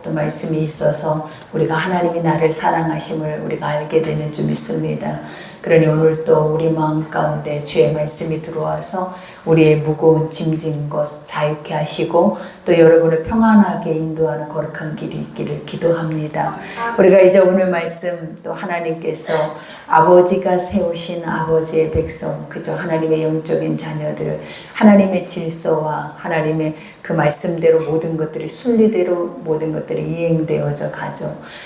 또 말씀이 있어서 우리가 하나님이 나를 사랑하심을 우리가 알게 되는 줄 믿습니다. 그러니 오늘 또 우리 마음 가운데 주의 말씀이 들어와서 우리의 무거운 짐진 것 자유케 하시고 또 여러분을 평안하게 인도하는 거룩한 길이 있기를 기도합니다. 우리가 이제 오늘 말씀 또 하나님께서 아버지가 세우신 아버지의 백성, 그저 하나님의 영적인 자녀들, 하나님의 질서와 하나님의 그 말씀대로 모든 것들이 순리대로 모든 것들이 이행되어져 가죠.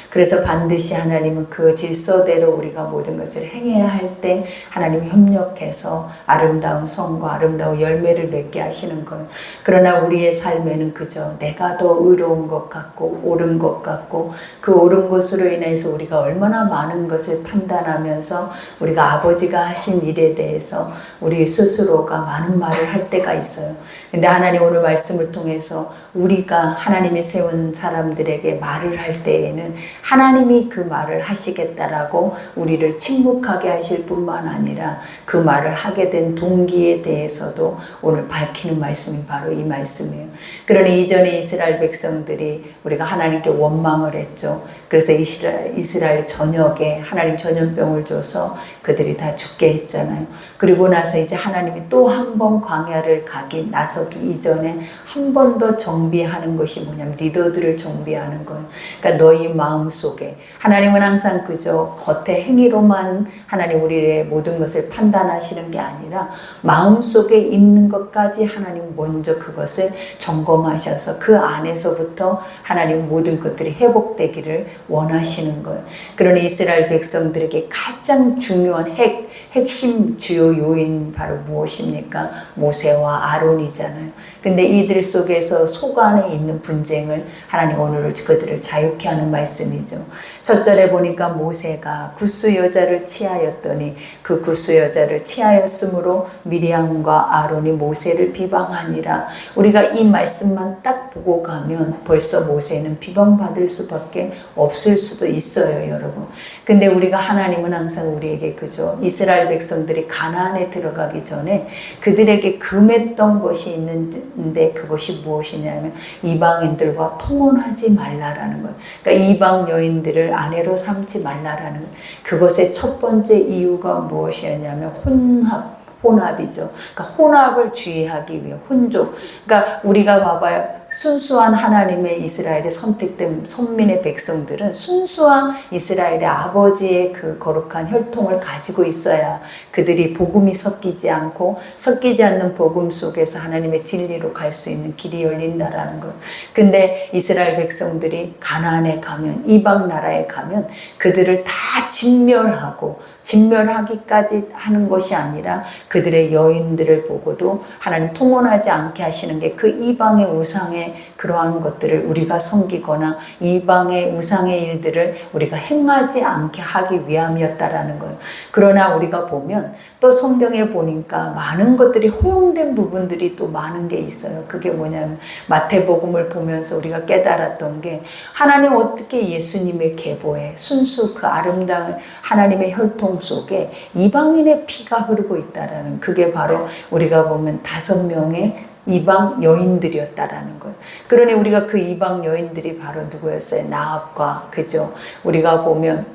그래서 반드시 하나님은 그 질서대로 우리가 모든 것을 행해야 할 때 하나님이 협력해서 아름다운 성과 아름다운 열매를 맺게 하시는 것. 그러나 우리의 삶에는 그저 내가 더 의로운 것 같고 옳은 것 같고 그 옳은 것으로 인해서 우리가 얼마나 많은 것을 판단하면서 우리가 아버지가 하신 일에 대해서 우리 스스로가 많은 말을 할 때가 있어요. 근데 하나님 오늘 말씀을 통해서 우리가 하나님이 세운 사람들에게 말을 할 때에는 하나님이 그 말을 하시겠다라고 우리를 침묵하게 하실 뿐만 아니라 그 말을 하게 된 동기에 대해서도 오늘 밝히는 말씀이 바로 이 말씀이에요. 그러니 이전에 이스라엘 백성들이 우리가 하나님께 원망을 했죠. 그래서 이스라엘 전역에 하나님 전염병을 줘서 그들이 다 죽게 했잖아요. 그리고 나서 이제 하나님이 또 한 번 광야를 나서기 이전에 한 번 더 정비하는 것이 뭐냐면 리더들을 정비하는 거예요. 그러니까 너희 마음속에 하나님은 항상 그저 겉의 행위로만 하나님 우리의 모든 것을 판단하시는 게 아니라 마음속에 있는 것까지 하나님 먼저 그것을 점검하셔서 그 안에서부터 하나님 모든 것들이 회복되기를 원하시는 거예요. 그러니 이스라엘 백성들에게 가장 중요한 핵심 주요 요인 바로 무엇입니까? 모세와 아론이잖아요. 근데 이들 속에서 속 안에 있는 분쟁을 하나님 오늘 그들을 자유케 하는 말씀이죠. 첫 절에 보니까 모세가 굿수 여자를 취하였더니 그 굿수 여자를 취하였으므로 미리암과 아론이 모세를 비방하니라. 우리가 이 말씀만 딱 보고 가면 벌써 모세는 비방받을 수밖에 없을 수도 있어요, 여러분. 근데 우리가 하나님은 항상 우리에게 그저 이스라엘 백성들이 가나안에 들어가기 전에 그들에게 금했던 것이 있는데 그것이 무엇이냐면 이방인들과 통혼하지 말라라는 거예요. 그러니까 이방 여인들을 아내로 삼지 말라라는 거예요. 그것의 첫 번째 이유가 무엇이었냐면 혼합이죠. 그러니까 혼합을 주의하기 위해 혼족. 그러니까 우리가 봐봐요. 순수한 하나님의 이스라엘의 선택된 선민의 백성들은 순수한 이스라엘의 아버지의 그 거룩한 혈통을 가지고 있어야 그들이 복음이 섞이지 않고 섞이지 않는 복음 속에서 하나님의 진리로 갈 수 있는 길이 열린다라는 것. 근데 이스라엘 백성들이 가나안에 가면 이방 나라에 가면 그들을 다 진멸하기까지 하는 것이 아니라 그들의 여인들을 보고도 하나님 통혼하지 않게 하시는 게 그 이방의 우상의 그러한 것들을 우리가 섬기거나 이방의 우상의 일들을 우리가 행하지 않게 하기 위함이었다라는 거예요. 그러나 우리가 보면 또 성경에 보니까 많은 것들이 허용된 부분들이 또 많은 게 있어요. 그게 뭐냐면 마태복음을 보면서 우리가 깨달았던 게 하나님 어떻게 예수님의 계보에 순수 그 아름다운 하나님의 혈통 속에 이방인의 피가 흐르고 있다라는 그게 바로 우리가 보면 5명의 이방 여인들이었다라는 거예요. 그러니 우리가 그 이방 여인들이 바로 누구였어요? 나합과 그죠? 우리가 보면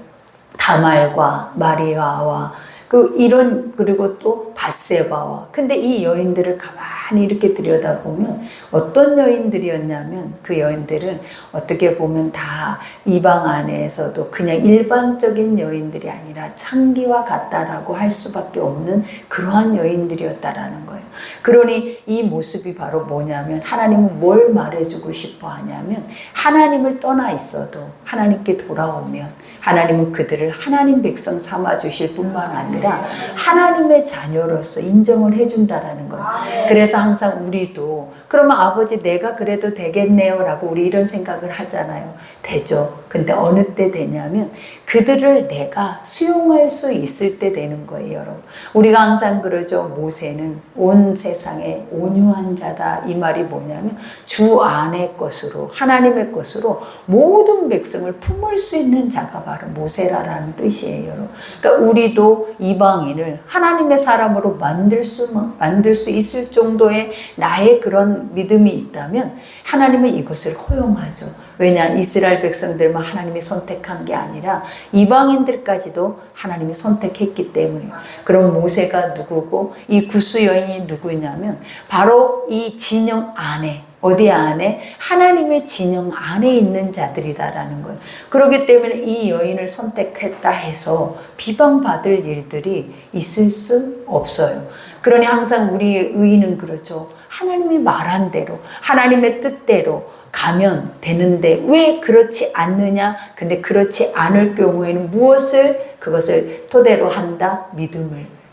다말과 마리아와 그리고 또 밧세바와 근데 이 여인들을 가만히 이렇게 들여다보면 어떤 여인들이었냐면 그 여인들은 어떻게 보면 다 이방 안에서도 그냥 일반적인 여인들이 아니라 창기와 같다라고 할 수밖에 없는 그러한 여인들이었다라는 거예요. 그러니 이 모습이 바로 뭐냐면 하나님은 뭘 말해주고 싶어 하냐면 하나님을 떠나 있어도 하나님께 돌아오면 하나님은 그들을 하나님 백성 삼아 주실 뿐만 아니라 하나님의 자녀로서 인정을 해준다라는 거예요. 그래서 항상 우리도 그러면 아버지 내가 그래도 되겠네요 라고 우리 이런 생각을 하잖아요. 되죠. 근데 어느 때 되냐면 그들을 내가 수용할 수 있을 때 되는 거예요, 여러분. 우리가 항상 그러죠. 모세는 온 세상에 온유한 자다. 이 말이 뭐냐면 주 안의 것으로 하나님의 것으로 모든 백성을 품을 수 있는 자가 바로 모세라라는 뜻이에요, 여러분. 그러니까 우리도 이방인을 하나님의 사람으로 만들 수 있을 정도의 나의 그런 믿음이 있다면 하나님은 이것을 허용하죠. 왜냐? 이스라엘 백성들만 하나님이 선택한 게 아니라 이방인들까지도 하나님이 선택했기 때문이에요. 그럼 모세가 누구고 이 구스 여인이 누구냐면 바로 이 진영 안에, 어디 안에? 하나님의 진영 안에 있는 자들이다라는 거예요. 그렇기 때문에 이 여인을 선택했다 해서 비방받을 일들이 있을 수 없어요. 그러니 항상 우리의 의의는 그렇죠. 하나님이 말한 대로, 하나님의 뜻대로 가면 되는데 왜 그렇지 않느냐? 근데 그렇지 않을 경우에는 무엇을 그것을 토대로 한다?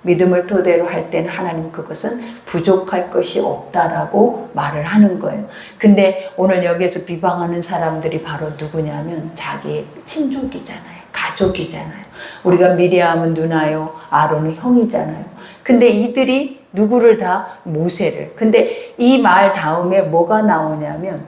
믿음을 토대로 할 때는 하나님 그것은 부족할 것이 없다라고 말을 하는 거예요. 근데 오늘 여기에서 비방하는 사람들이 바로 누구냐면 자기의 친족이잖아요. 가족이잖아요. 우리가 미리암은 누나요, 아론은 형이잖아요. 근데 이들이 누구를 다? 모세를. 근데 이 말 다음에 뭐가 나오냐면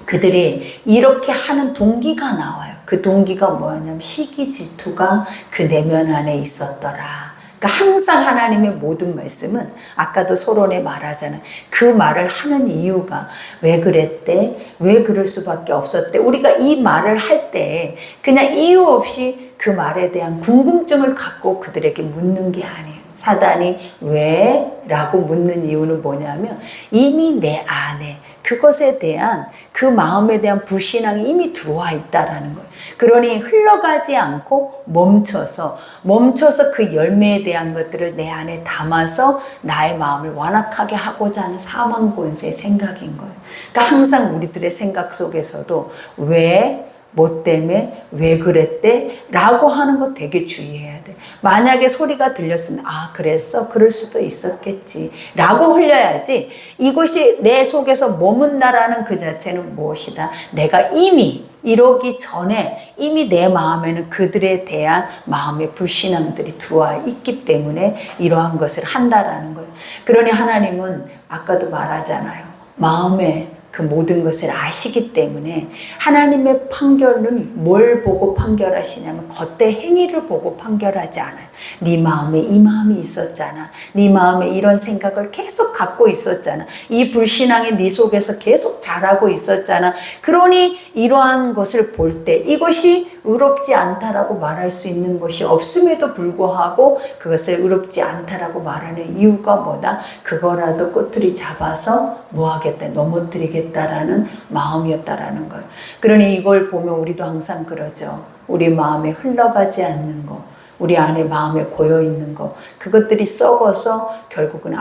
그들이 이렇게 하는 동기가 나와요. 그 동기가 뭐냐면 시기 질투가 그 내면 안에 있었더라. 그러니까 항상 하나님의 모든 말씀은 아까도 서론에 말하잖아요. 그 말을 하는 이유가 왜 그랬대? 왜 그럴 수밖에 없었대? 우리가 이 말을 할 때 그냥 이유 없이 그 말에 대한 궁금증을 갖고 그들에게 묻는 게 아니에요. 사단이 왜? 라고 묻는 이유는 뭐냐면 이미 내 안에 그것에 대한 그 마음에 대한 불신앙이 이미 들어와 있다라는 거예요. 그러니 흘러가지 않고 멈춰서 그 열매에 대한 것들을 내 안에 담아서 나의 마음을 완악하게 하고자 하는 사망 권세의 생각인 거예요. 그러니까 항상 우리들의 생각 속에서도 왜? 뭐 때문에? 왜 그랬대? 라고 하는 거 되게 주의해야 돼. 만약에 소리가 들렸으면 아 그랬어? 그럴 수도 있었겠지 라고 흘려야지 이것이 내 속에서 머문다라는 그 자체는 무엇이다? 내가 이미 이러기 전에 이미 내 마음에는 그들에 대한 마음의 불신앙들이 들어와 있기 때문에 이러한 것을 한다라는 거예요. 그러니 하나님은 아까도 말하잖아요. 마음에 그 모든 것을 아시기 때문에 하나님의 판결은 뭘 보고 판결하시냐면 겉의 행위를 보고 판결하지 않아요. 네 마음에 이 마음이 있었잖아. 네 마음에 이런 생각을 계속 갖고 있었잖아. 이 불신앙이 네 속에서 계속 자라고 있었잖아. 그러니 이러한 것을 볼 때 이것이 의롭지 않다라고 말할 수 있는 것이 없음에도 불구하고 그것을 의롭지 않다라고 말하는 이유가 뭐다? 그거라도 꼬투리 잡아서 뭐 하겠다? 넘어뜨리겠다라는 마음이었다라는 거예요. 그러니 이걸 보면 우리도 항상 그러죠. 우리 마음에 흘러가지 않는 거, 우리 안에 마음에 고여있는 거, 그것들이 썩어서 결국은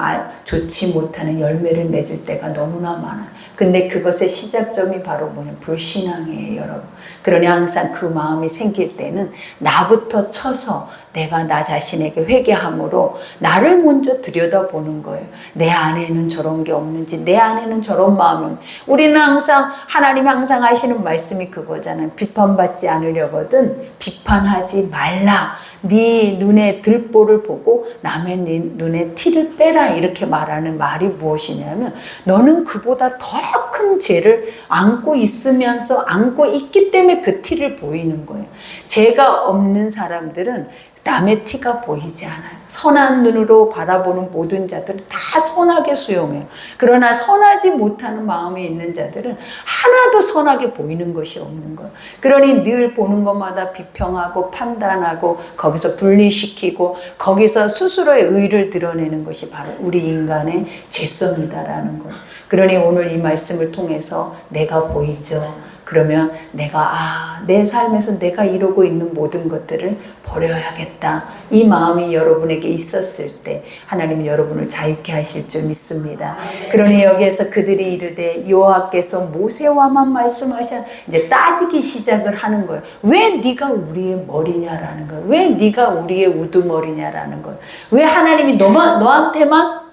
좋지 못하는 열매를 맺을 때가 너무나 많아요. 근데 그것의 시작점이 바로 뭐냐면 불신앙이에요, 여러분. 그러니 항상 그 마음이 생길 때는 나부터 쳐서 내가 나 자신에게 회개함으로 나를 먼저 들여다보는 거예요. 내 안에는 저런 게 없는지, 내 안에는 저런 마음이 없는지. 우리는 항상 하나님이 항상 하시는 말씀이 그거잖아요. 비판받지 않으려거든 비판하지 말라. 네 눈에 들보를 보고 남의 눈에 티를 빼라 이렇게 말하는 말이 무엇이냐면 너는 그보다 더 큰 죄를 안고 있으면서 안고 있기 때문에 그 티를 보이는 거예요. 죄가 없는 사람들은 남의 티가 보이지 않아요. 선한 눈으로 바라보는 모든 자들은 다 선하게 수용해요. 그러나 선하지 못하는 마음에 있는 자들은 하나도 선하게 보이는 것이 없는 거예요. 그러니 늘 보는 것마다 비평하고 판단하고 거기서 분리시키고 거기서 스스로의 의를 드러내는 것이 바로 우리 인간의 죄성이다라는 거예요. 그러니 오늘 이 말씀을 통해서 내가 보이죠. 그러면 내가 내 삶에서 내가 이루고 있는 모든 것들을 버려야겠다. 이 마음이 여러분에게 있었을 때 하나님은 여러분을 자유케 하실 줄 믿습니다. 그러니 여기에서 그들이 이르되 여호와께서 모세와만 말씀하셔 이제 따지기 시작을 하는 거예요. 왜 네가 우리의 머리냐라는 거예요. 왜 네가 우리의 우두머리냐라는 거예요. 왜 하나님이 너한테만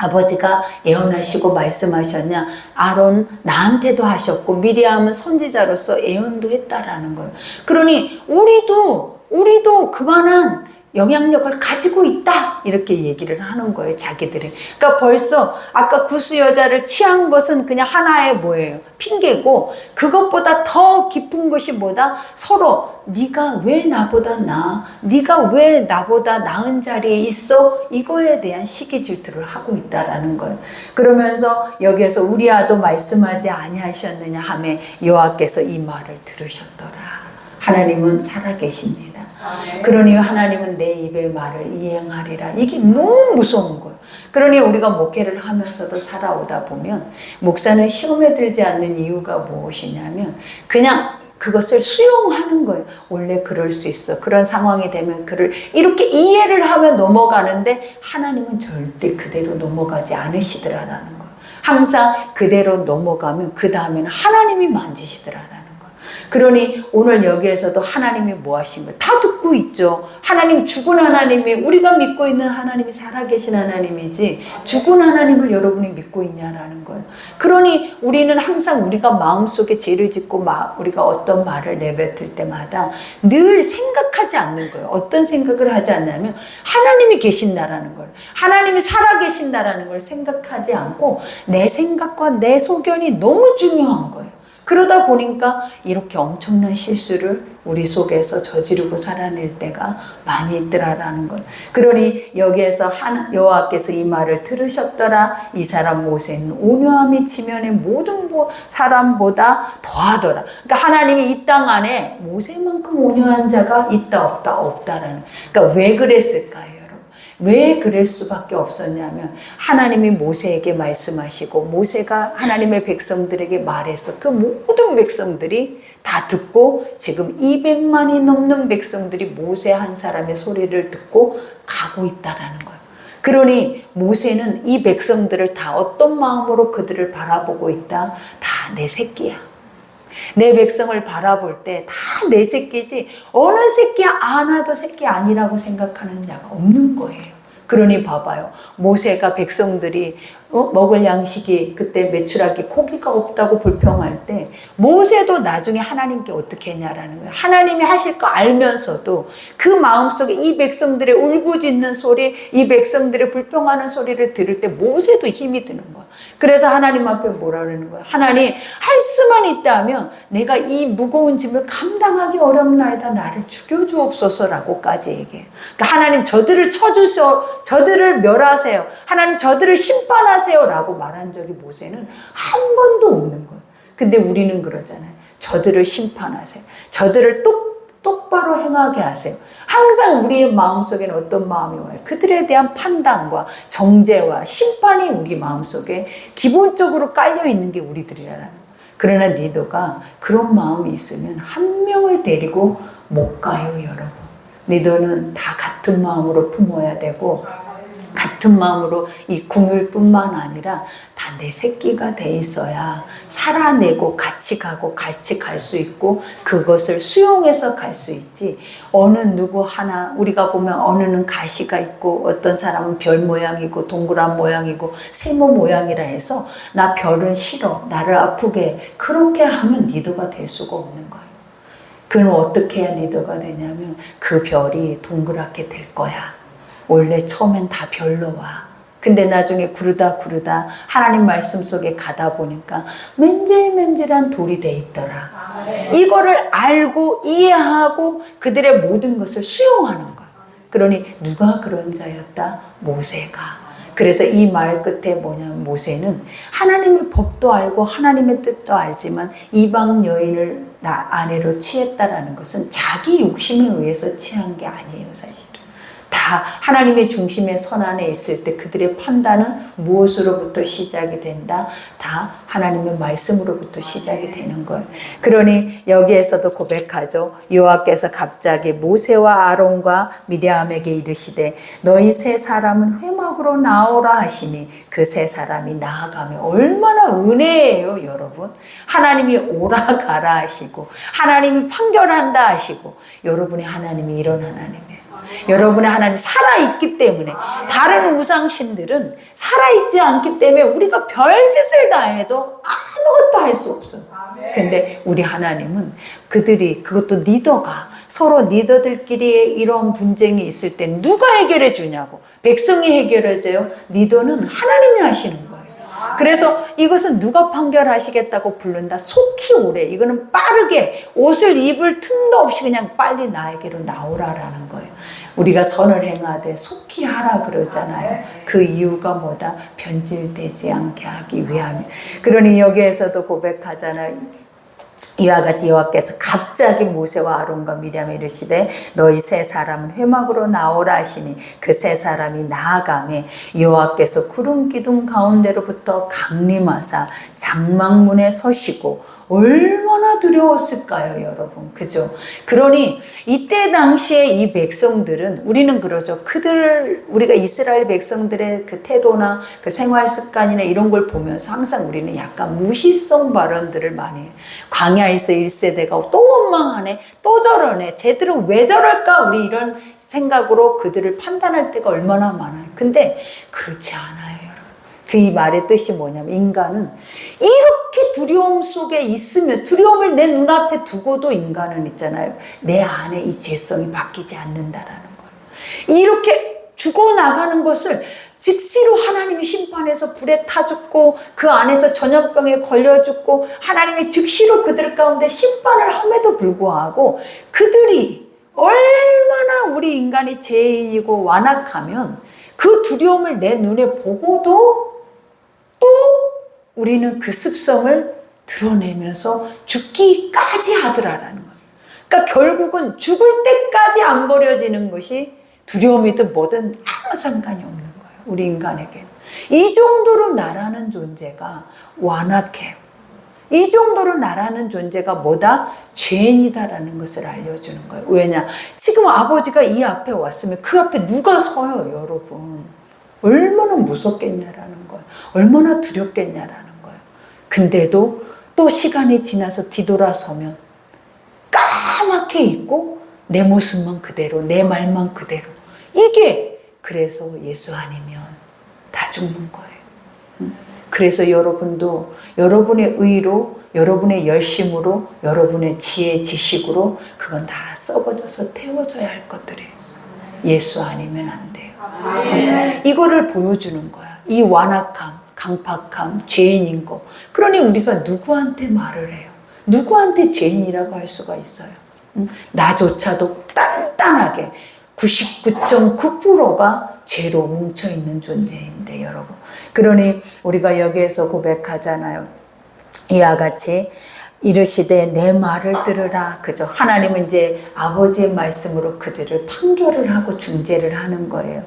아버지가 예언하시고 말씀하셨냐? 아론 나한테도 하셨고 미리암은 선지자로서 예언도 했다라는 거예요. 그러니 우리도 그만한 영향력을 가지고 있다 이렇게 얘기를 하는 거예요, 자기들이. 그러니까 벌써 아까 구스 여자를 취한 것은 그냥 하나의 뭐예요? 핑계고, 그것보다 더 깊은 것이 뭐다? 서로 네가 왜 나보다 나아? 네가 왜 나보다 나은 자리에 있어? 이거에 대한 시기 질투를 하고 있다라는 거예요. 그러면서 여기에서 우리아도 말씀하지 아니하셨느냐 하며 여호와께서 이 말을 들으셨더라. 하나님은 살아계십니다. 그러니 하나님은 내 입의 말을 이행하리라. 이게 너무 무서운 거예요. 그러니 우리가 목회를 하면서도 살아오다 보면 목사는 시험에 들지 않는 이유가 무엇이냐면 그냥 그것을 수용하는 거예요. 원래 그럴 수 있어. 그런 상황이 되면 그를 이렇게 이해를 하면 넘어가는데 하나님은 절대 그대로 넘어가지 않으시더라라는 거예요. 항상 그대로 넘어가면 그 다음에는 하나님이 만지시더라라는 거예요. 그러니 오늘 여기에서도 하나님이 뭐 하신 거예요? 다 듣고 있죠. 하나님, 죽은 하나님이, 우리가 믿고 있는 하나님이 살아계신 하나님이지 죽은 하나님을 여러분이 믿고 있냐라는 거예요. 그러니 우리는 항상 우리가 마음속에 죄를 짓고 우리가 어떤 말을 내뱉을 때마다 늘 생각하지 않는 거예요. 어떤 생각을 하지 않냐면 하나님이 계신다라는 걸, 하나님이 살아계신다라는 걸 생각하지 않고 내 생각과 내 소견이 너무 중요한 거예요. 그러다 보니까 이렇게 엄청난 실수를 우리 속에서 저지르고 살아낼 때가 많이 있더라라는 것. 그러니 여기에서 여호와께서 이 말을 들으셨더라. 이 사람 모세는 온유함이 지면의 모든 사람보다 더하더라. 그러니까 하나님이 이 땅 안에 모세만큼 온유한 자가 있다 없다 없다라는. 그러니까 왜 그랬을까요? 왜 그럴 수밖에 없었냐면 하나님이 모세에게 말씀하시고 모세가 하나님의 백성들에게 말해서 그 모든 백성들이 다 듣고 지금 200만이 넘는 백성들이 모세 한 사람의 소리를 듣고 가고 있다라는 거예요. 그러니 모세는 이 백성들을 다 어떤 마음으로 그들을 바라보고 있다? 다 내 새끼야. 내 백성을 바라볼 때 다 내 새끼지 어느 새끼야 하나도 새끼 아니라고 생각하는 자가 없는 거예요. 그러니 봐봐요. 모세가 백성들이 먹을 양식이 그때 메추라기 고기가 없다고 불평할 때 모세도 나중에 하나님께 어떻게 했냐라는 거예요. 하나님이 하실 거 알면서도 그 마음속에 이 백성들의 울부짖는 소리, 이 백성들의 불평하는 소리를 들을 때 모세도 힘이 드는 거예요. 그래서 하나님 앞에 뭐라 그러는 거예요? 하나님, 할 수만 있다면 내가 이 무거운 짐을 감당하기 어렵나이다. 나를 죽여주옵소서라고까지 얘기해요. 그러니까 하나님, 저들을 저들을 멸하세요. 하나님, 저들을 심판하세요 라고 말한 적이 모세는 한 번도 없는 거예요. 근데 우리는 그러잖아요. 저들을 심판하세요. 저들을 똑바로 행하게 하세요. 항상 우리의 마음속에는 어떤 마음이 와요? 그들에 대한 판단과 정죄와 심판이 우리 마음속에 기본적으로 깔려 있는 게 우리들이라는 거예요. 그러나 니도가 그런 마음이 있으면 한 명을 데리고 못 가요, 여러분. 니도는 다 같은 마음으로 품어야 되고 같은 마음으로 이 궁율뿐만 아니라 다 내 새끼가 돼 있어야 살아내고 같이 가고 같이 갈 수 있고 그것을 수용해서 갈 수 있지. 어느 누구 하나 우리가 보면 어느는 가시가 있고 어떤 사람은 별 모양이고 동그란 모양이고 세모 모양이라 해서 나 별은 싫어 나를 아프게 그렇게 하면 리더가 될 수가 없는 거예요. 그럼 어떻게 해야 리더가 되냐면 그 별이 동그랗게 될 거야. 원래 처음엔 다 별로 와. 근데 나중에 구르다 하나님 말씀 속에 가다 보니까 맨질맨질한 돌이 돼 있더라. 이거를 알고 이해하고 그들의 모든 것을 수용하는 거야. 그러니 누가 그런 자였다? 모세가. 그래서 이 말 끝에 뭐냐면 모세는 하나님의 법도 알고 하나님의 뜻도 알지만 이방 여인을 나 아내로 취했다라는 것은 자기 욕심에 의해서 취한 게 아니에요, 사실. 다 하나님의 중심의 선 안에 있을 때 그들의 판단은 무엇으로부터 시작이 된다? 다 하나님의 말씀으로부터 시작이 되는 거예요. 그러니 여기에서도 고백하죠. 여호와께서 갑자기 모세와 아론과 미리암에게 이르시되 너희 세 사람은 회막으로 나오라 하시니 그 세 사람이 나아가며 얼마나 은혜예요, 여러분. 하나님이 오라 가라 하시고 하나님이 판결한다 하시고 여러분의 하나님이 이런 하나님이에요. 여러분의 하나님 살아있기 때문에. 다른 우상신들은 살아있지 않기 때문에 우리가 별짓을 다 해도 아무것도 할 수 없어요. 근데 우리 하나님은 그들이, 그것도 리더가 서로 리더들끼리의 이런 분쟁이 있을 때 누가 해결해 주냐고. 백성이 해결해 줘요? 리더는 하나님이 하시는 거예요. 그래서 이것은 누가 판결하시겠다고 부른다? 속히 오래. 이거는 빠르게 옷을 입을 틈도 없이 그냥 빨리 나에게로 나오라라는 거예요. 우리가 선을 행하되 속히 하라 그러잖아요. 그 이유가 뭐다? 변질되지 않게 하기 위함이에요. 그러니 여기에서도 고백하잖아요. 이와 같이 여호와께서 갑자기 모세와 아론과 미리암에 이르시되 너희 세 사람은 회막으로 나오라 하시니 그 세 사람이 나아가매 여호와께서 구름 기둥 가운데로부터 강림하사 장막문에 서시고 얼마나 두려웠을까요, 여러분? 그죠? 그러니 이때 당시에 이 백성들은, 우리는 그러죠. 우리가 이스라엘 백성들의 그 태도나 그 생활 습관이나 이런 걸 보면서 항상 우리는 약간 무시성 발언들을 많이 해요. 광야에서 1세대가 또 원망하네, 또 저러네, 쟤들은 왜 저럴까? 우리 이런 생각으로 그들을 판단할 때가 얼마나 많아요. 근데 그렇지 않아요, 여러분. 그 이 말의 뜻이 뭐냐면, 인간은 이렇게 두려움 속에 있으면, 두려움을 내 눈앞에 두고도 인간은 있잖아요, 내 안에 이 죄성이 바뀌지 않는다라는 거예요. 이렇게 죽어나가는 것을 즉시로 하나님이 심판해서 불에 타 죽고 그 안에서 전염병에 걸려 죽고 하나님이 즉시로 그들 가운데 심판을 함에도 불구하고 그들이 얼마나 우리 인간이 죄인이고 완악하면 그 두려움을 내 눈에 보고도 또 우리는 그 습성을 드러내면서 죽기까지 하더라라는 거예요. 그러니까 결국은 죽을 때까지 안 버려지는 것이 두려움이든 뭐든 아무 상관이 없는 거예요. 우리 인간에게. 이 정도로 나라는 존재가 완악해요. 이 정도로 나라는 존재가 뭐다? 죄인이다라는 것을 알려주는 거예요. 왜냐? 지금 아버지가 이 앞에 왔으면 그 앞에 누가 서요, 여러분? 얼마나 무섭겠냐라는 거예요. 얼마나 두렵겠냐라는 거예요. 근데도 또 시간이 지나서 뒤돌아서면 까맣게 있고 내 모습만 그대로, 내 말만 그대로. 이게 그래서 예수 아니면 다 죽는 거예요. 그래서 여러분도 여러분의 의로, 여러분의 열심으로, 여러분의 지혜, 지식으로 그건 다 썩어져서 태워져야 할 것들이에요. 예수 아니면 안 돼요. 이거를 보여주는 거야. 이 완악함, 강팍함, 죄인인 거. 그러니 우리가 누구한테 말을 해요? 누구한테 죄인이라고 할 수가 있어요? 나조차도 단단하게 99.9%가 죄로 뭉쳐있는 존재인데, 여러분. 그러니 우리가 여기에서 고백하잖아요. 이와 같이 이르시되 내 말을 들으라. 그죠? 하나님은 이제 아버지의 말씀으로 그들을 판결을 하고 중재를 하는 거예요.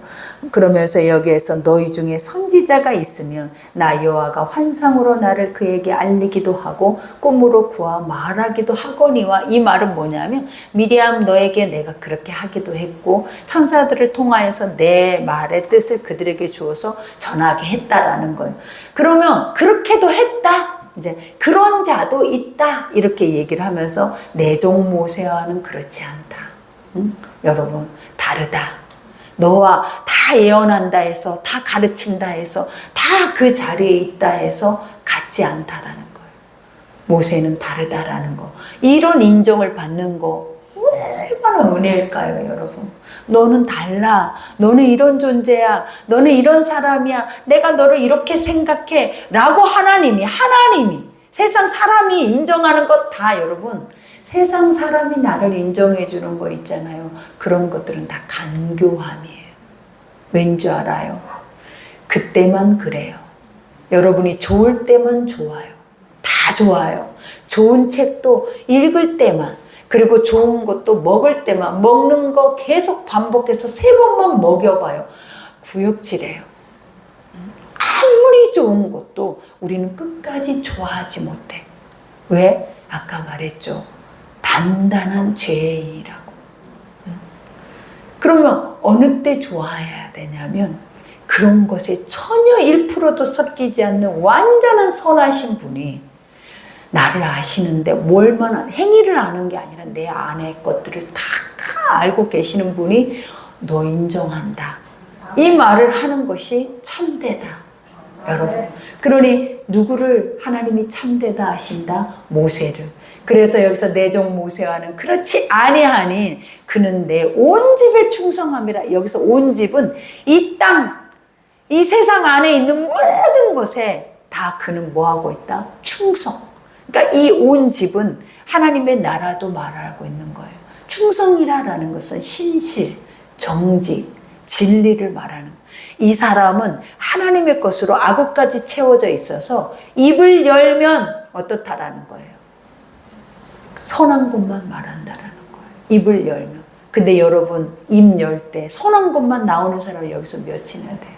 그러면서 여기에서 너희 중에 선지자가 있으면 나 여호와가 환상으로 나를 그에게 알리기도 하고 꿈으로 그와 말하기도 하거니와. 이 말은 뭐냐면 미리암 너에게 내가 그렇게 하기도 했고 천사들을 통하여서 내 말의 뜻을 그들에게 주어서 전하게 했다라는 거예요. 그러면 그렇게도 했다. 이제 그런 자도 있다 이렇게 얘기를 하면서 내 종 모세와는 그렇지 않다. 여러분 다르다. 너와 다 예언한다 해서 다 가르친다 해서 다 그 자리에 있다 해서 같지 않다라는 거예요. 모세는 다르다라는 거. 이런 인정을 받는 거 얼마나 은혜일까요, 여러분? 너는 달라. 너는 이런 존재야. 너는 이런 사람이야. 내가 너를 이렇게 생각해. 라고 하나님이 세상 사람이 인정하는 것 다, 여러분, 세상 사람이 나를 인정해 주는 거 있잖아요. 그런 것들은 다 간교함이에요. 왠지 알아요? 그때만 그래요. 여러분이 좋을 때만 좋아요. 다 좋아요. 좋은 책도 읽을 때만, 그리고 좋은 것도 먹을 때만, 먹는 거 계속 반복해서 3번만 먹여봐요. 구역질해요. 아무리 좋은 것도 우리는 끝까지 좋아하지 못해. 왜? 아까 말했죠. 단단한 죄인이라고. 그러면 어느 때 좋아해야 되냐면 그런 것에 전혀 1%도 섞이지 않는 완전한 선하신 분이 나를 아시는데 뭘만 행위를 아는 게 아니라 내 안의 것들을 다 알고 계시는 분이 너 인정한다. 이 말을 하는 것이 참되다. 여러분. 그러니 누구를 하나님이 참되다 하신다? 모세를. 그래서 여기서 내 종 모세와는 그렇지 아니하니 그는 내 온 집에 충성함이라. 여기서 온 집은 이 땅, 이 세상 안에 있는 모든 것에 다 그는 뭐하고 있다? 충성. 그러니까 이 온 집은 하나님의 나라도 말하고 있는 거예요. 충성이라는 것은 신실, 정직, 진리를 말하는 거예요. 이 사람은 하나님의 것으로 악업까지 채워져 있어서 입을 열면 어떻다라는 거예요. 선한 것만 말한다라는 거예요. 입을 열면. 근데 여러분 입 열 때 선한 것만 나오는 사람이 여기서 몇이나 돼요.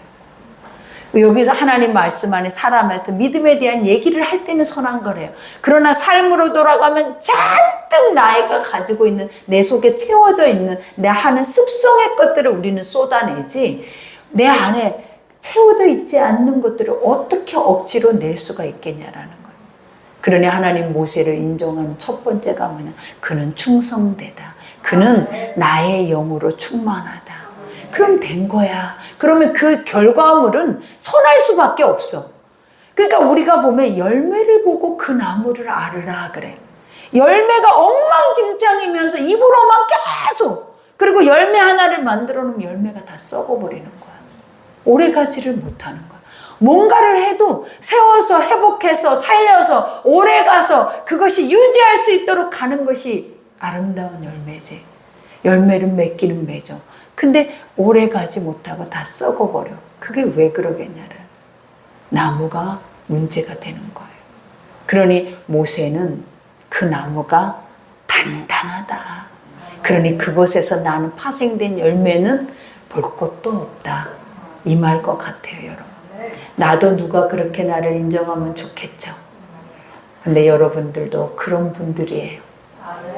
여기서 하나님 말씀 안에 사람한테 믿음에 대한 얘기를 할 때는 선한 거래요. 그러나 삶으로 돌아가면 잔뜩 나이가 가지고 있는 내 속에 채워져 있는 내 하는 습성의 것들을 우리는 쏟아내지 내 안에 채워져 있지 않는 것들을 어떻게 억지로 낼 수가 있겠냐라는 거예요. 그러니 하나님 모세를 인정하는 첫 번째가 뭐냐? 그는 충성되다. 그는 나의 영으로 충만하다. 그럼 된 거야. 그러면 그 결과물은 선할 수밖에 없어. 그러니까 우리가 보면 열매를 보고 그 나무를 알으라 그래. 열매가 엉망진창이면서 입으로만 계속, 그리고 열매 하나를 만들어 놓으면 열매가 다 썩어버리는 거야. 오래가지를 못하는 거야. 뭔가를 해도 세워서 회복해서 살려서 오래가서 그것이 유지할 수 있도록 가는 것이 아름다운 열매지. 열매는 맺기는 맺어. 근데 오래가지 못하고 다 썩어버려. 그게 왜 그러겠냐를. 나무가 문제가 되는 거예요. 그러니 모세는 그 나무가 단단하다. 그러니 그곳에서 나는 파생된 열매는 볼 것도 없다. 이 말 것 같아요, 여러분. 나도 누가 그렇게 나를 인정하면 좋겠죠. 근데 여러분들도 그런 분들이에요.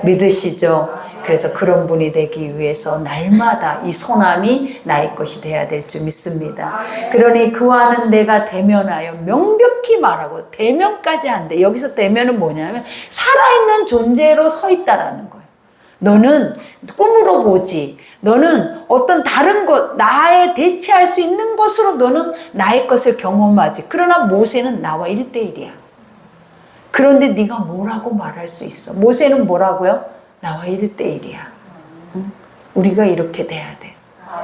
믿으시죠? 그래서 그런 분이 되기 위해서 날마다 이 선함이 나의 것이 돼야 될 줄 믿습니다. 그러니 그와는 내가 대면하여 명백히 말하고, 대면까지 한대. 여기서 대면은 뭐냐면 살아있는 존재로 서 있다라는 거예요. 너는 꿈으로 보지. 너는 어떤 다른 것, 나에 대체할 수 있는 것으로 너는 나의 것을 경험하지. 그러나 모세는 나와 1대1이야. 그런데 네가 뭐라고 말할 수 있어? 모세는 뭐라고요? 나와 1대1이야. 응? 우리가 이렇게 돼야 돼.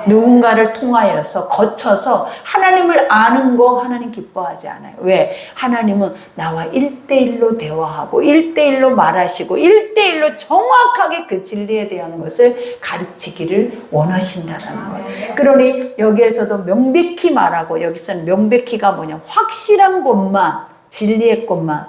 누군가를 통하여서 거쳐서 하나님을 아는 거 하나님 기뻐하지 않아요. 왜? 하나님은 나와 1대1로 대화하고 1대1로 말하시고 1대1로 정확하게 그 진리에 대한 것을 가르치기를 원하신다는 거예요. 그러니 여기에서도 명백히 말하고, 여기서는 명백히가 뭐냐? 확실한 것만, 진리의 것만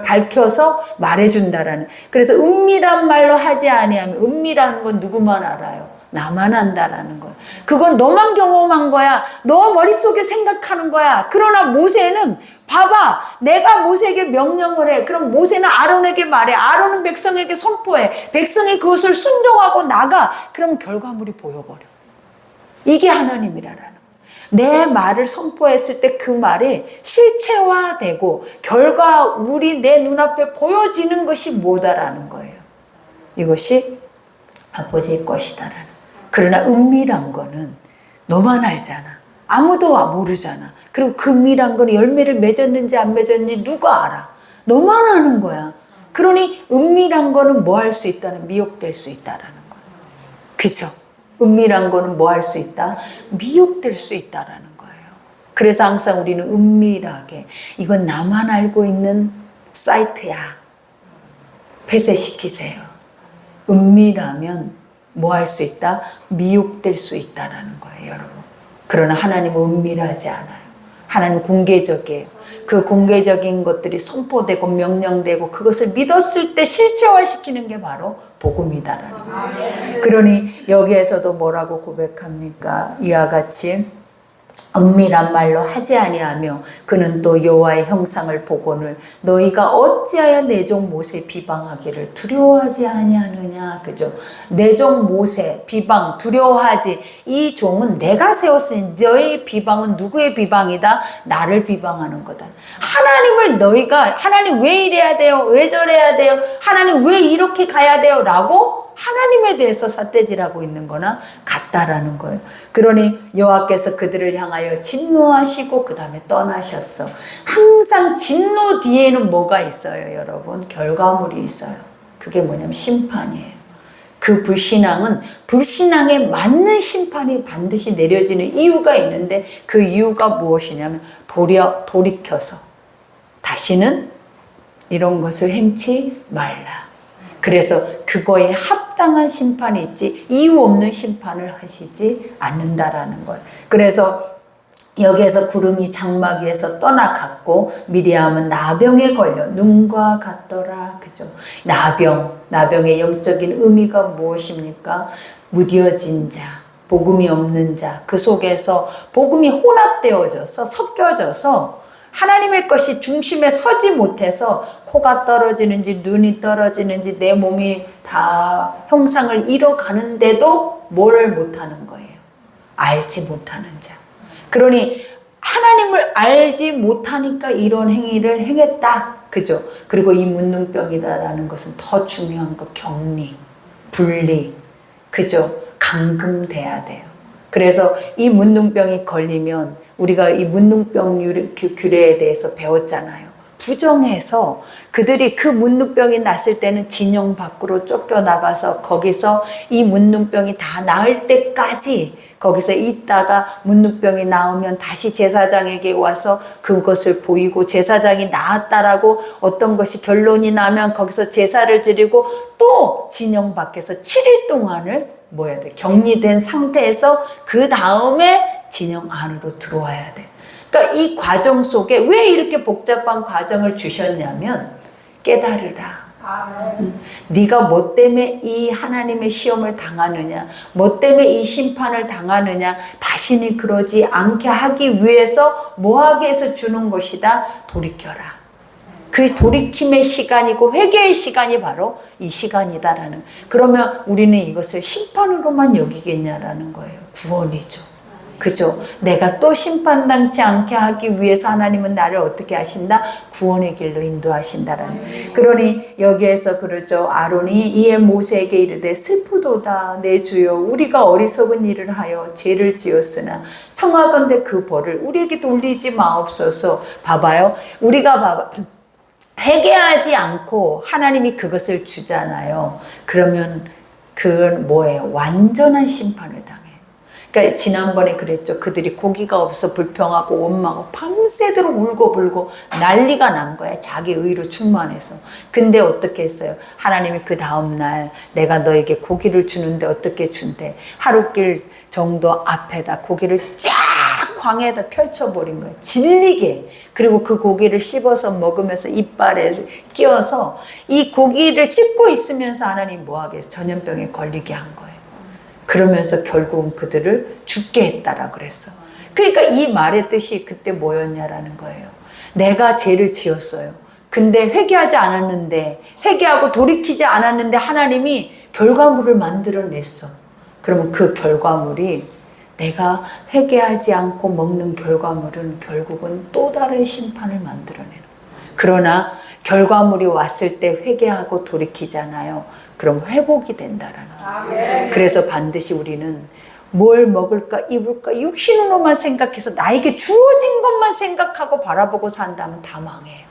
밝혀서 말해준다라는. 그래서 은밀한 말로 하지 아니하면, 은밀한 건 누구만 알아요? 나만 안다라는 거야. 그건 너만 경험한 거야. 너 머릿속에 생각하는 거야. 그러나 모세는 봐봐. 내가 모세에게 명령을 해. 그럼 모세는 아론에게 말해. 아론은 백성에게 선포해. 백성이 그것을 순종하고 나가. 그럼 결과물이 보여버려. 이게 하나님이라는 거야. 내 말을 선포했을 때 그 말이 실체화되고 결과물이 내 눈앞에 보여지는 것이 뭐다라는 거예요. 이것이 아버지의 것이다라는. 그러나 은밀한 거는 너만 알잖아. 아무도 모르잖아. 그리고 그 은밀한 거는 열매를 맺었는지 안 맺었는지 누가 알아? 너만 아는 거야. 그러니 은밀한 거는 뭐 할 수 있다는, 미혹될 수 있다라는 거야. 그죠? 은밀한 거는 뭐 할 수 있다? 미혹될 수 있다라는 거예요. 그래서 항상 우리는 은밀하게, 이건 나만 알고 있는 사이트야. 폐쇄시키세요. 은밀하면 뭐 할 수 있다? 미혹될 수 있다라는 거예요, 여러분. 그러나 하나님은 은밀하지 않아요. 하나님은 공개적이에요. 그 공개적인 것들이 선포되고 명령되고 그것을 믿었을 때 실체화시키는 게 바로 복음이다라는 거예요. 그러니 여기에서도 뭐라고 고백합니까? 이와 같이 은밀한 말로 하지 아니하며 그는 또 여호와의 형상을 보고는 너희가 어찌하여 내 종 모세 비방하기를 두려워하지 아니하느냐. 그죠? 내 종 모세 비방 두려워하지. 이 종은 내가 세웠으니 너의 비방은 누구의 비방이다? 나를 비방하는 거다. 하나님을 너희가 하나님 왜 이래야 돼요? 왜 저래야 돼요? 하나님 왜 이렇게 가야 돼요? 라고 하나님에 대해서 삿대질하고 있는 거나 같다라는 거예요. 그러니 여호와께서 그들을 향하여 진노하시고 그 다음에 떠나셨어. 항상 진노 뒤에는 뭐가 있어요, 여러분? 결과물이 있어요. 그게 뭐냐면 심판이에요. 그 불신앙은 불신앙에 맞는 심판이 반드시 내려지는 이유가 있는데 그 이유가 무엇이냐면 돌이켜서 다시는 이런 것을 행치 말라. 그래서 그거에 합당한 심판이 있지 이유 없는 심판을 하시지 않는다라는 거예요. 그래서 여기에서 구름이 장막 위에서 떠나갔고 미리암은 나병에 걸려 눈과 같더라. 그죠? 나병의 영적인 의미가 무엇입니까? 무뎌진 자, 복음이 없는 자, 그 속에서 복음이 혼합되어져서 섞여져서 하나님의 것이 중심에 서지 못해서 코가 떨어지는지 눈이 떨어지는지 내 몸이 다 형상을 잃어가는데도 뭘 못하는 거예요? 알지 못하는 자. 그러니 하나님을 알지 못하니까 이런 행위를 행했다. 그죠? 그리고 이 문둥병이다라는 것은 더 중요한 거 격리, 분리, 그죠? 감금돼야 돼요. 그래서 이 문둥병이 걸리면 우리가 이 문둥병 규례에 대해서 배웠잖아요. 부정해서 그들이 그 문둥병이 났을 때는 진영 밖으로 쫓겨나가서 거기서 이 문둥병이 다 나을 때까지 거기서 있다가 문둥병이 나오면 다시 제사장에게 와서 그것을 보이고 제사장이 나았다라고 어떤 것이 결론이 나면 거기서 제사를 드리고 또 진영 밖에서 7일 동안을 뭐 해야 돼? 격리된 상태에서 그 다음에 진영 안으로 들어와야 돼. 그러니까 이 과정 속에 왜 이렇게 복잡한 과정을 주셨냐면 깨달으라. 네가 뭐 때문에 이 하나님의 시험을 당하느냐, 뭐 때문에 이 심판을 당하느냐, 다시는 그러지 않게 하기 위해서 뭐하게 해서 주는 것이다. 돌이켜라. 그 돌이킴의 시간이고 회개의 시간이 바로 이 시간이다라는. 그러면 우리는 이것을 심판으로만 여기겠냐라는 거예요. 구원이죠. 그죠? 내가 또 심판당치 않게 하기 위해서 하나님은 나를 어떻게 하신다? 구원의 길로 인도하신다라는. 그러니 여기에서 그러죠. 아론이 이에 모세에게 이르되 슬프도다 내 주여 우리가 어리석은 일을 하여 죄를 지었으나 청하건대 그 벌을 우리에게 돌리지 마옵소서. 봐봐요. 우리가 회개하지 않고 하나님이 그것을 주잖아요. 그러면 그건 뭐예요? 완전한 심판을 당해요. 그러니까 지난번에 그랬죠. 그들이 고기가 없어 불평하고 원망하고 밤새도록 울고불고 난리가 난 거야. 자기 의로 충만해서. 근데 어떻게 했어요? 하나님이 그 다음날 내가 너에게 고기를 주는데 어떻게 준대? 하루길 정도 앞에다 고기를 쫙 광에다 펼쳐버린 거예요. 질리게. 그리고 그 고기를 씹어서 먹으면서 이빨에 끼워서 이 고기를 씹고 있으면서 하나님 뭐하게 해서 전염병에 걸리게 한 거예요. 그러면서 결국은 그들을 죽게 했다라 그랬어. 그러니까 이 말의 뜻이 그때 뭐였냐라는 거예요. 내가 죄를 지었어요. 근데 회개하지 않았는데, 회개하고 돌이키지 않았는데 하나님이 결과물을 만들어냈어. 그러면 그 결과물이 내가 회개하지 않고 먹는 결과물은 결국은 또 다른 심판을 만들어내는 거예요. 그러나 결과물이 왔을 때 회개하고 돌이키잖아요. 그럼 회복이 된다라는 거예요. 그래서 반드시 우리는 뭘 먹을까 입을까 육신으로만 생각해서 나에게 주어진 것만 생각하고 바라보고 산다면 다 망해요.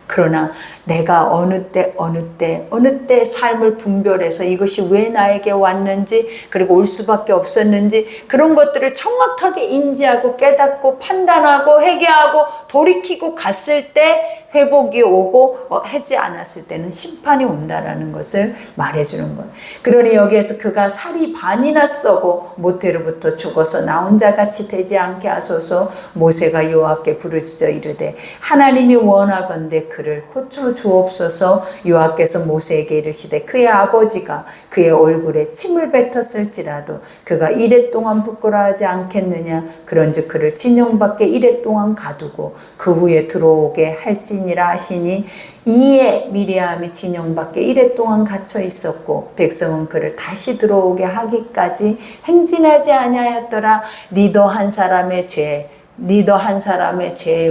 그러나 내가 어느 때 삶을 분별해서 이것이 왜 나에게 왔는지 그리고 올 수밖에 없었는지 그런 것들을 정확하게 인지하고 깨닫고 판단하고 회개하고 돌이키고 갔을 때 회복이 오고 하지 않았을 때는 심판이 온다라는 것을 말해주는 거예요. 그러니 여기에서 그가 살이 반이나 썩고 모태로부터 죽어서 나 혼자같이 되지 않게 하소서. 모세가 여호와께 부르짖어 이르되 하나님이 원하건대 그를 고쳐 주옵소서. 여호와께서 모세에게 이르시되 그의 아버지가 그의 얼굴에 침을 뱉었을지라도 그가 이레 동안 부끄러워하지 않겠느냐. 그런즉 그를 진영 밖에 이레 동안 가두고 그 후에 들어오게 할지니라 하시니 이에 미리암이 진영 밖에 이레 동안 갇혀 있었고 백성은 그를 다시 들어오게 하기까지 행진하지 아니하였더라. 리더 한 사람의 죄의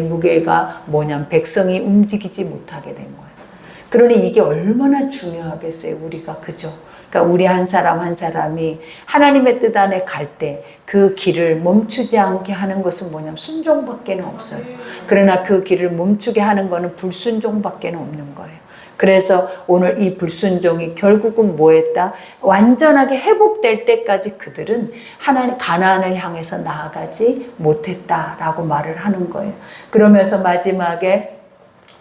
무게가 뭐냐면 백성이 움직이지 못하게 된 거예요. 그러니 이게 얼마나 중요하겠어요, 우리가. 그죠? 그러니까 우리 한 사람 한 사람이 하나님의 뜻 안에 갈 때 그 길을 멈추지 않게 하는 것은 뭐냐면 순종밖에 없어요. 그러나 그 길을 멈추게 하는 것은 불순종밖에 없는 거예요. 그래서 오늘 이 불순종이 결국은 뭐했다? 완전하게 회복될 때까지 그들은 하나님 가나안을 향해서 나아가지 못했다라고 말을 하는 거예요. 그러면서 마지막에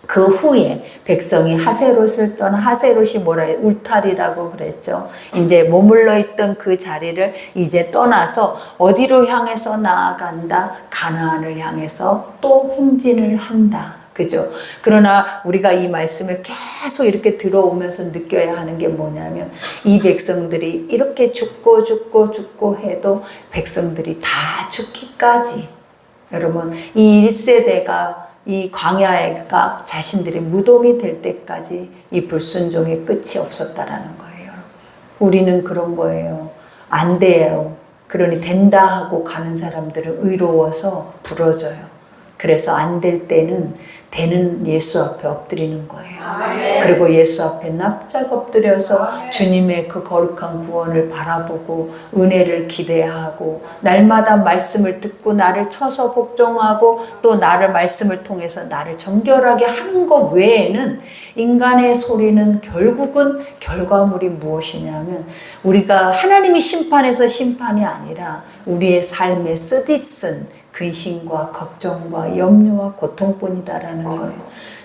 그 후에 백성이 하세롯을 떠나, 하세롯이 뭐라 해요? 울타리라고 그랬죠. 이제 머물러 있던 그 자리를 이제 떠나서 어디로 향해서 나아간다? 가나안을 향해서 또 행진을 한다. 그죠? 그러나 우리가 이 말씀을 계속 이렇게 들어오면서 느껴야 하는 게 뭐냐면 이 백성들이 이렇게 죽고 해도 백성들이 다 죽기까지, 여러분, 이 1세대가 이 광야가 자신들의 무덤이 될 때까지 이 불순종의 끝이 없었다라는 거예요. 우리는 그런 거예요. 안 돼요. 그러니 된다 하고 가는 사람들은 의로워서 부러져요. 그래서 안 될 때는 되는 예수 앞에 엎드리는 거예요. 그리고 예수 앞에 납작 엎드려서 주님의 그 거룩한 구원을 바라보고 은혜를 기대하고 날마다 말씀을 듣고 나를 쳐서 복종하고 또 나를 말씀을 통해서 나를 정결하게 하는 것 외에는 인간의 소리는 결국은 결과물이 무엇이냐면 우리가 하나님이 심판해서 심판이 아니라 우리의 삶의 쓰디쓴 근심과 걱정과 염려와 고통뿐이다라는 거예요.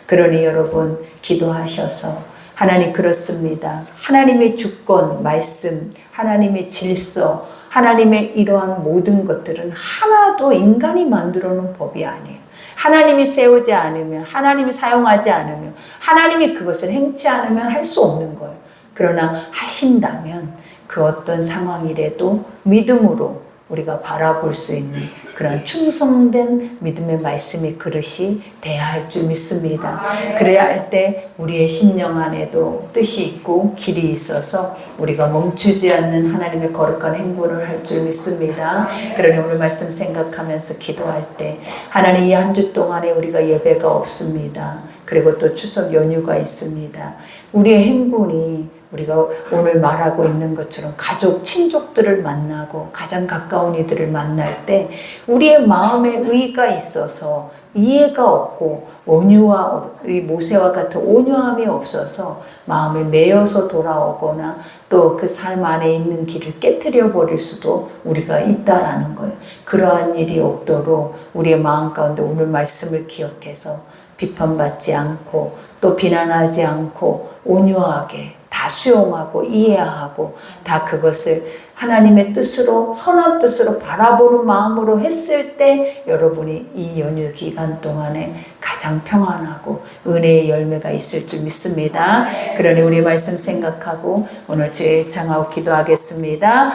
그러니 여러분 기도하셔서 하나님 그렇습니다. 하나님의 주권, 말씀, 하나님의 질서, 하나님의 이러한 모든 것들은 하나도 인간이 만들어 놓은 법이 아니에요. 하나님이 세우지 않으면, 하나님이 사용하지 않으면, 하나님이 그것을 행치 않으면 할 수 없는 거예요. 그러나 하신다면 그 어떤 상황이라도 믿음으로 우리가 바라볼 수 있는 그런 충성된 믿음의 말씀의 그릇이 돼야 할 줄 믿습니다. 그래야 할 때 우리의 심령 안에도 뜻이 있고 길이 있어서 우리가 멈추지 않는 하나님의 거룩한 행군을 할 줄 믿습니다. 그러니 오늘 말씀 생각하면서 기도할 때 하나님 이 한 주 동안에 우리가 예배가 없습니다. 그리고 또 추석 연휴가 있습니다. 우리의 행군이 우리가 오늘 말하고 있는 것처럼 가족, 친족들을 만나고 가장 가까운 이들을 만날 때 우리의 마음에 의가 있어서 이해가 없고 온유와 모세와 같은 온유함이 없어서 마음에 매여서 돌아오거나 또 그 삶 안에 있는 길을 깨트려 버릴 수도 우리가 있다라는 거예요. 그러한 일이 없도록 우리의 마음 가운데 오늘 말씀을 기억해서 비판받지 않고 또 비난하지 않고 온유하게 다 수용하고 이해하고 다 그것을 하나님의 뜻으로 선한 뜻으로 바라보는 마음으로 했을 때 여러분이 이 연휴 기간 동안에 가장 평안하고 은혜의 열매가 있을 줄 믿습니다. 그러니 우리 말씀 생각하고 오늘 주의 청하고 기도하겠습니다.